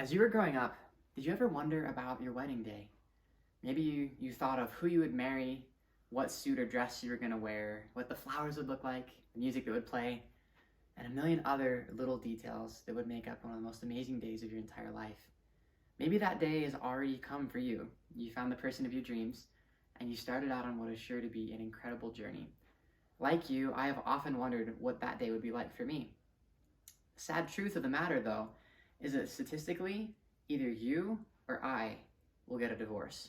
As you were growing up, did you ever wonder about your wedding day? Maybe you thought of who you would marry, what suit or dress you were going to wear, what the flowers would look like, the music that would play, and a million other little details that would make up one of the most amazing days of your entire life. Maybe that day has already come for you. You found the person of your dreams, and you started out on what is sure to be an incredible journey. Like you, I have often wondered what that day would be like for me. The sad truth of the matter, though, is that statistically, either you or I will get a divorce.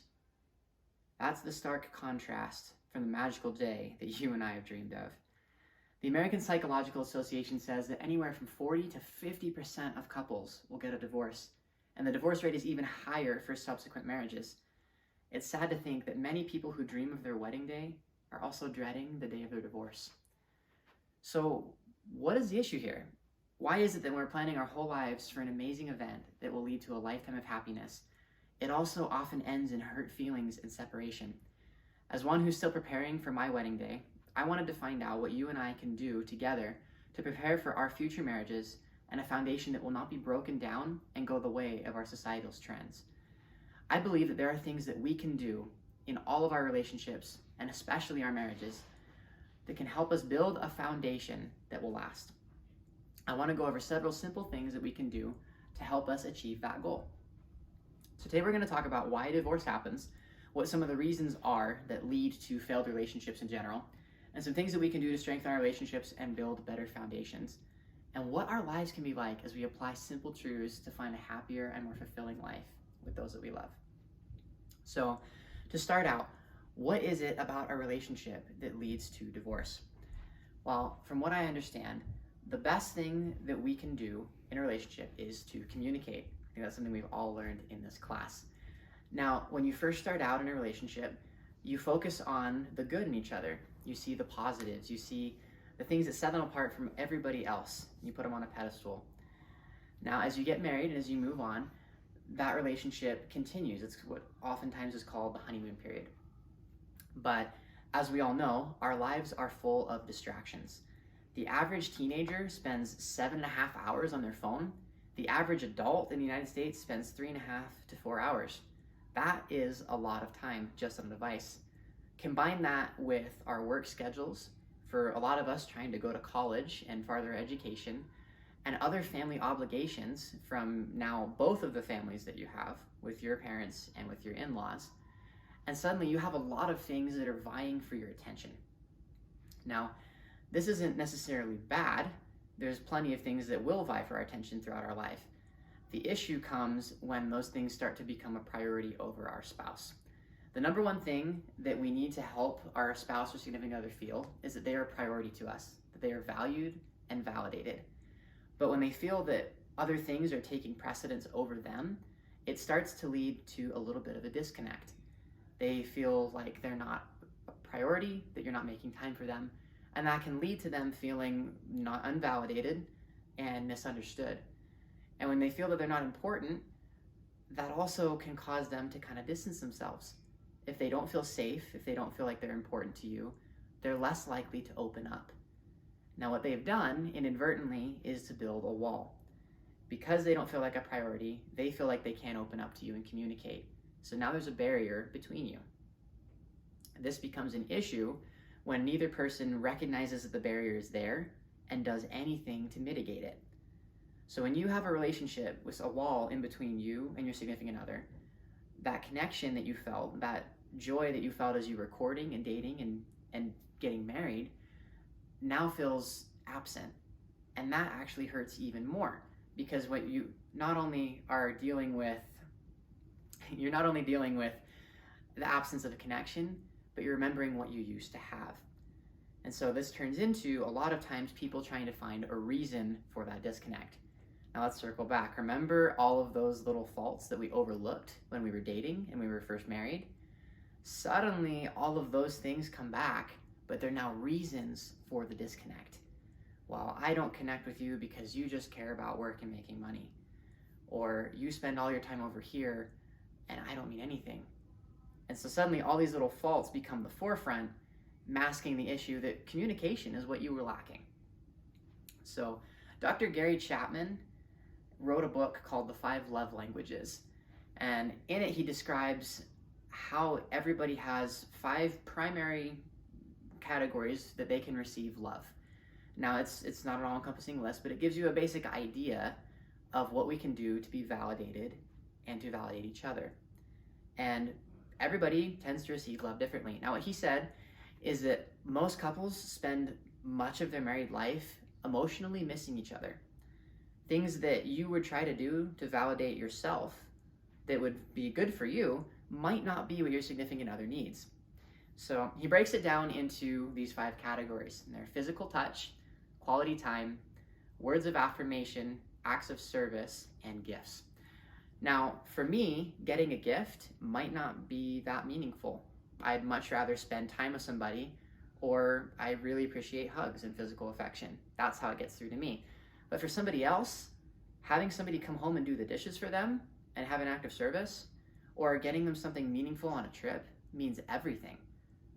That's the stark contrast from the magical day that you and I have dreamed of. The American Psychological Association says that anywhere from 40 to 50% of couples will get a divorce, and the divorce rate is even higher for subsequent marriages. It's sad to think that many people who dream of their wedding day are also dreading the day of their divorce. So, what is the issue here? Why is it that when we're planning our whole lives for an amazing event that will lead to a lifetime of happiness, it also often ends in hurt feelings and separation? As one who's still preparing for my wedding day, I wanted to find out what you and I can do together to prepare for our future marriages and a foundation that will not be broken down and go the way of our societal trends. I believe that there are things that we can do in all of our relationships, and especially our marriages, that can help us build a foundation that will last. I want to go over several simple things that we can do to help us achieve that goal. So today we're going to talk about why divorce happens, what some of the reasons are that lead to failed relationships in general, and some things that we can do to strengthen our relationships and build better foundations, and what our lives can be like as we apply simple truths to find a happier and more fulfilling life with those that we love. So to start out, what is it about a relationship that leads to divorce? Well, from what I understand, the best thing that we can do in a relationship is to communicate. I think that's something we've all learned in this class. Now, when you first start out in a relationship, you focus on the good in each other. You see the positives. You see the things that set them apart from everybody else. You put them on a pedestal. Now, as you get married and as you move on, that relationship continues. It's what oftentimes is called the honeymoon period. But as we all know, our lives are full of distractions. The average teenager spends 7.5 hours on their phone. The average adult in the United States spends 3.5 to 4 hours. That is a lot of time just on a device. Combine that with our work schedules, for a lot of us trying to go to college and farther education, and other family obligations from now both of the families that you have with your parents and with your in-laws, and suddenly you have a lot of things that are vying for your attention. Now, this isn't necessarily bad. There's plenty of things that will vie for our attention throughout our life. The issue comes when those things start to become a priority over our spouse. The number one thing that we need to help our spouse or significant other feel is that they are a priority to us, that they are valued and validated. But when they feel that other things are taking precedence over them, it starts to lead to a little bit of a disconnect. They feel like they're not a priority, that you're not making time for them, and that can lead to them feeling not unvalidated and misunderstood. And when they feel that they're not important, that also can cause them to kind of distance themselves. If they don't feel safe, if they don't feel like they're important to you, they're less likely to open up. Now, what they've done inadvertently is to build a wall. Because they don't feel like a priority, they feel like they can't open up to you and communicate. So now there's a barrier between you. This becomes an issue when neither person recognizes that the barrier is there and does anything to mitigate it. So when you have a relationship with a wall in between you and your significant other, that connection that you felt, that joy that you felt as you were courting and dating and getting married, now feels absent. And that actually hurts even more, because what you not only are dealing with, you're not only dealing with the absence of a connection, but you're remembering what you used to have. And so this turns into a lot of times people trying to find a reason for that disconnect. Now let's circle back. Remember all of those little faults that we overlooked when we were dating and we were first married? Suddenly all of those things come back, but they're now reasons for the disconnect. Well, I don't connect with you because you just care about work and making money. Or you spend all your time over here and I don't mean anything. And so suddenly all these little faults become the forefront, masking the issue that communication is what you were lacking. So Dr. Gary Chapman wrote a book called The 5 Love Languages. And in it, he describes how everybody has 5 primary categories that they can receive love. Now, it's not an all-encompassing list, but it gives you a basic idea of what we can do to be validated and to validate each other. And everybody tends to receive love differently. Now, what he said is that most couples spend much of their married life emotionally missing each other. Things that you would try to do to validate yourself that would be good for you might not be what your significant other needs. So he breaks it down into these 5 categories. And they're physical touch, quality time, words of affirmation, acts of service, and gifts. Now, for me, getting a gift might not be that meaningful. I'd much rather spend time with somebody, or I really appreciate hugs and physical affection. That's how it gets through to me. But for somebody else, having somebody come home and do the dishes for them and have an act of service, or getting them something meaningful on a trip means everything.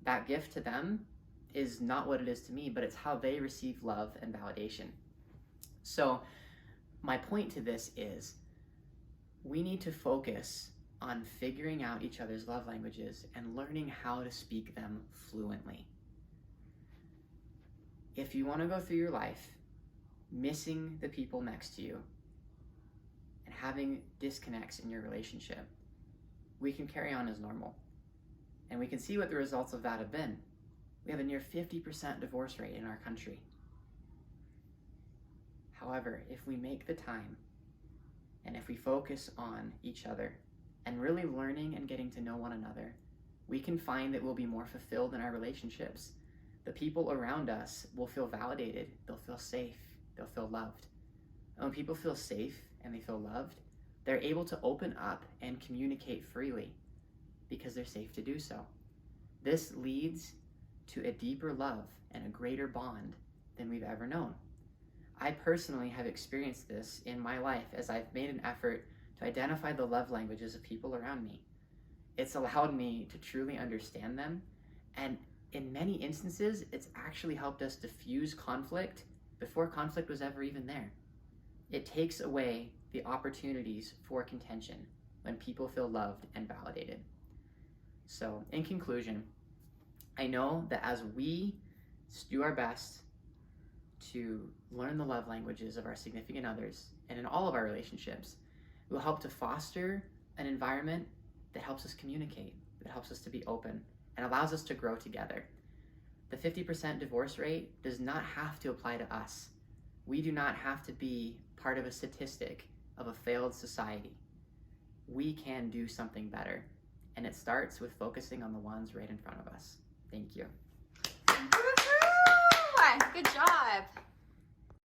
That gift to them is not what it is to me, but it's how they receive love and validation. So my point to this is we need to focus on figuring out each other's love languages and learning how to speak them fluently. If you want to go through your life missing the people next to you and having disconnects in your relationship, we can carry on as normal. And we can see what the results of that have been. We have a near 50% divorce rate in our country. However, if we make the time and if we focus on each other and really learning and getting to know one another, we can find that we'll be more fulfilled in our relationships. The people around us will feel validated, they'll feel safe, they'll feel loved. And when people feel safe and they feel loved, they're able to open up and communicate freely because they're safe to do so. This leads to a deeper love and a greater bond than we've ever known. I personally have experienced this in my life as I've made an effort to identify the love languages of people around me. It's allowed me to truly understand them, and in many instances, it's actually helped us diffuse conflict before conflict was ever even there. It takes away the opportunities for contention when people feel loved and validated. So, in conclusion, I know that as we do our best to learn the love languages of our significant others and in all of our relationships, it will help to foster an environment that helps us communicate, that helps us to be open, and allows us to grow together. The 50% divorce rate does not have to apply to us. We do not have to be part of a statistic of a failed society. We can do something better, and it starts with focusing on the ones right in front of us. Thank you. Woo-hoo! Good job.